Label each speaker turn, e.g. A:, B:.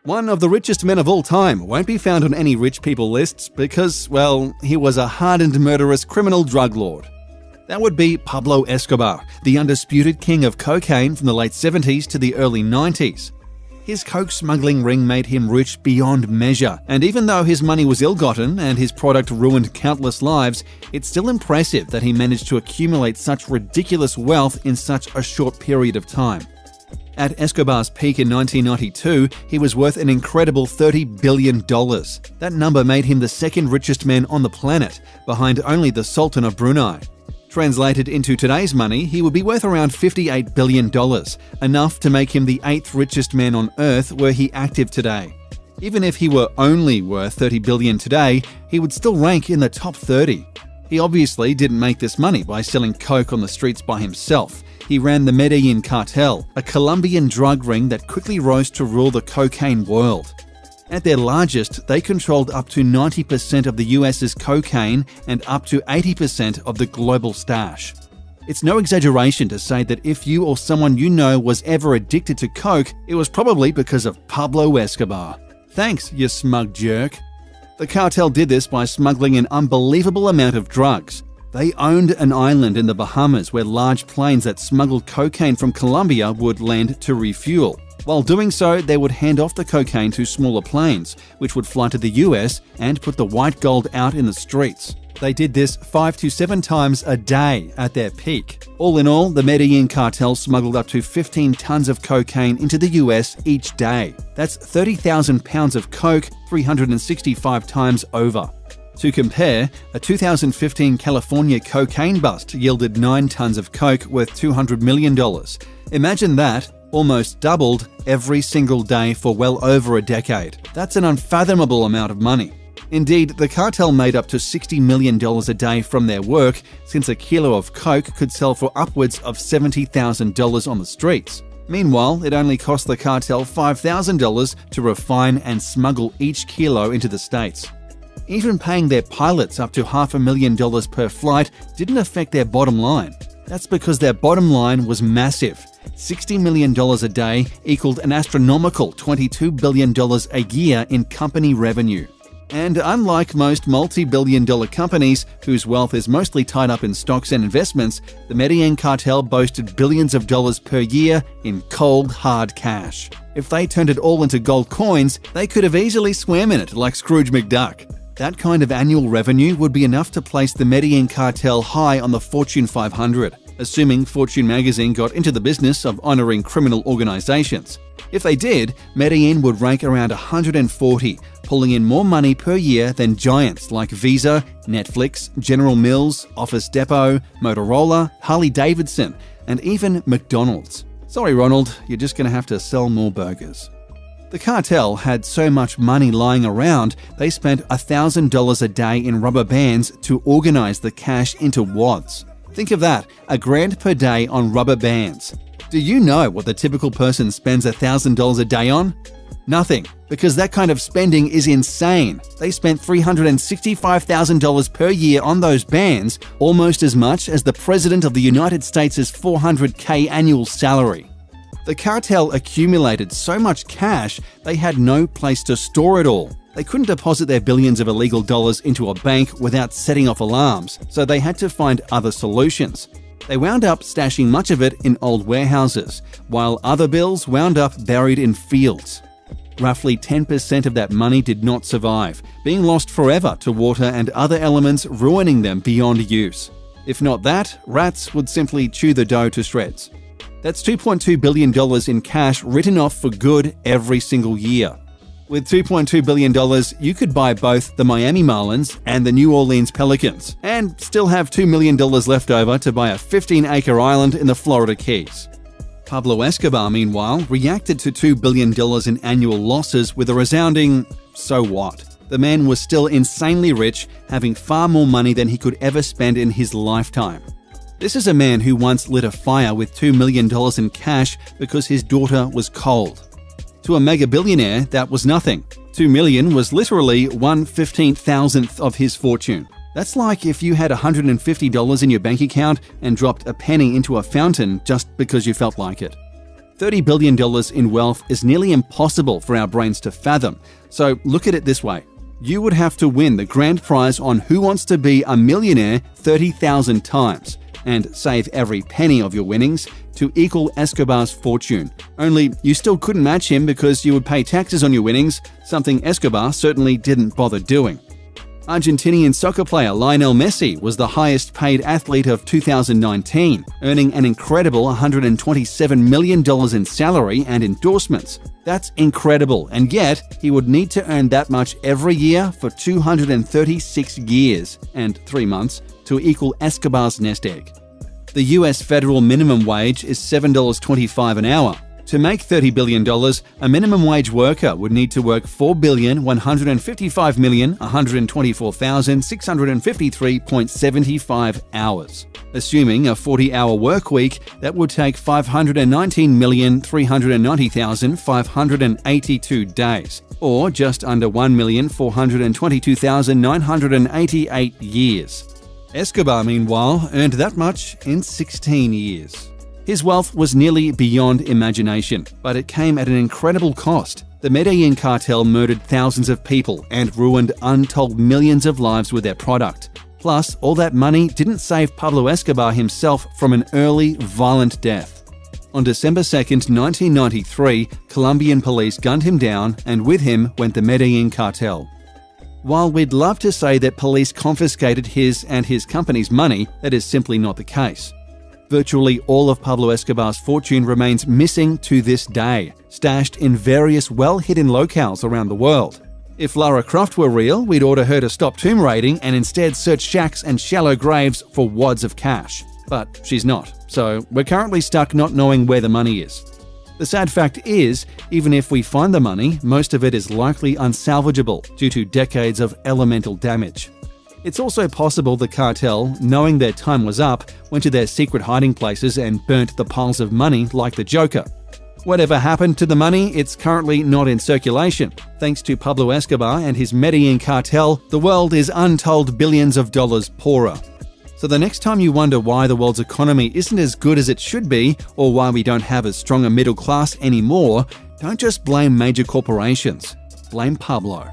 A: One of the richest men of all time won't be found on any rich people lists because, well, he was a hardened murderous criminal drug lord. That would be Pablo Escobar, the undisputed king of cocaine from the late 70s to the early 90s. His coke smuggling ring made him rich beyond measure, and even though his money was ill-gotten and his product ruined countless lives, it's still impressive that he managed to accumulate such ridiculous wealth in such a short period of time. At Escobar's peak in 1992, he was worth an incredible $30 billion. That number made him the second richest man on the planet, behind only the Sultan of Brunei. Translated into today's money, he would be worth around $58 billion, enough to make him the 8th richest man on Earth were he active today. Even if he were only worth $30 billion today, he would still rank in the top 30. He obviously didn't make this money by selling coke on the streets by himself. He ran the Medellin cartel, a Colombian drug ring that quickly rose to rule the cocaine world. At their largest, they controlled up to 90% of the US's cocaine and up to 80% of the global stash. It's no exaggeration to say that if you or someone you know was ever addicted to coke, it was probably because of Pablo Escobar. Thanks, you smug jerk. The cartel did this by smuggling an unbelievable amount of drugs. They owned an island in the Bahamas where large planes that smuggled cocaine from Colombia would land to refuel. While doing so, they would hand off the cocaine to smaller planes, which would fly to the US and put the white gold out in the streets. They did this 5 to 7 times a day at their peak. All in all, the Medellin cartel smuggled up to 15 tons of cocaine into the US each day. That's 30,000 pounds of coke 365 times over. To compare, a 2015 California cocaine bust yielded 9 tons of coke worth $200 million. Imagine that, almost doubled every single day for well over a decade. That's an unfathomable amount of money. Indeed, the cartel made up to $60 million a day from their work, since a kilo of coke could sell for upwards of $70,000 on the streets. Meanwhile, it only cost the cartel $5,000 to refine and smuggle each kilo into the States. Even paying their pilots up to $500,000 per flight didn't affect their bottom line. That's because their bottom line was massive. $60 million a day equaled an astronomical $22 billion a year in company revenue. And unlike most multi-billion-dollar companies, whose wealth is mostly tied up in stocks and investments, the Medellin cartel boasted billions of dollars per year in cold, hard cash. If they turned it all into gold coins, they could have easily swam in it like Scrooge McDuck. That kind of annual revenue would be enough to place the Medellin cartel high on the Fortune 500, assuming Fortune magazine got into the business of honoring criminal organizations. If they did, Medellin would rank around 140, pulling in more money per year than giants like Visa, Netflix, General Mills, Office Depot, Motorola, Harley-Davidson, and even McDonald's. Sorry, Ronald, you're just going to have to sell more burgers. The cartel had so much money lying around, they spent $1,000 a day in rubber bands to organize the cash into wads. Think of that, $1,000 per day on rubber bands. Do you know what the typical person spends $1,000 a day on? Nothing, because that kind of spending is insane. They spent $365,000 per year on those bands, almost as much as the President of the United States' $400K annual salary. The cartel accumulated so much cash, they had no place to store it all. They couldn't deposit their billions of illegal dollars into a bank without setting off alarms, so they had to find other solutions. They wound up stashing much of it in old warehouses, while other bills wound up buried in fields. Roughly 10% of that money did not survive, being lost forever to water and other elements, ruining them beyond use. If not that, rats would simply chew the dough to shreds. That's $2.2 billion in cash written off for good every single year. With $2.2 billion, you could buy both the Miami Marlins and the New Orleans Pelicans, and still have $2 million left over to buy a 15-acre island in the Florida Keys. Pablo Escobar, meanwhile, reacted to $2 billion in annual losses with a resounding, "So what?" The man was still insanely rich, having far more money than he could ever spend in his lifetime. This is a man who once lit a fire with $2 million in cash because his daughter was cold. To a mega billionaire, that was nothing. $2 million was literally 1/15,000th of his fortune. That's like if you had $150 in your bank account and dropped a penny into a fountain just because you felt like it. $30 billion in wealth is nearly impossible for our brains to fathom, so look at it this way. You would have to win the grand prize on Who Wants to Be a Millionaire 30,000 times and save every penny of your winnings to equal Escobar's fortune. Only you still couldn't match him because you would pay taxes on your winnings, something Escobar certainly didn't bother doing. Argentinian soccer player Lionel Messi was the highest paid athlete of 2019, earning an incredible $127 million in salary and endorsements. That's incredible, and yet he would need to earn that much every year for 236 years and 3 months to equal Escobar's nest egg. The US federal minimum wage is $7.25 an hour. To make $30 billion, a minimum wage worker would need to work 4,155,124,653.75 hours. Assuming a 40-hour work week, that would take 519,390,582 days, or just under 1,422,988 years. Escobar, meanwhile, earned that much in 16 years. His wealth was nearly beyond imagination, but it came at an incredible cost. The Medellin cartel murdered thousands of people and ruined untold millions of lives with their product. Plus, all that money didn't save Pablo Escobar himself from an early, violent death. On December 2, 1993, Colombian police gunned him down, and with him went the Medellin cartel. While we'd love to say that police confiscated his and his company's money, that is simply not the case. Virtually all of Pablo Escobar's fortune remains missing to this day, stashed in various well-hidden locales around the world. If Lara Croft were real, we'd order her to stop tomb raiding and instead search shacks and shallow graves for wads of cash. But she's not, so we're currently stuck not knowing where the money is. The sad fact is, even if we find the money, most of it is likely unsalvageable due to decades of elemental damage. It's also possible the cartel, knowing their time was up, went to their secret hiding places and burnt the piles of money like the Joker. Whatever happened to the money, it's currently not in circulation. Thanks to Pablo Escobar and his Medellin cartel, the world is untold billions of dollars poorer. So the next time you wonder why the world's economy isn't as good as it should be, or why we don't have as strong a middle class anymore, don't just blame major corporations. Blame Pablo.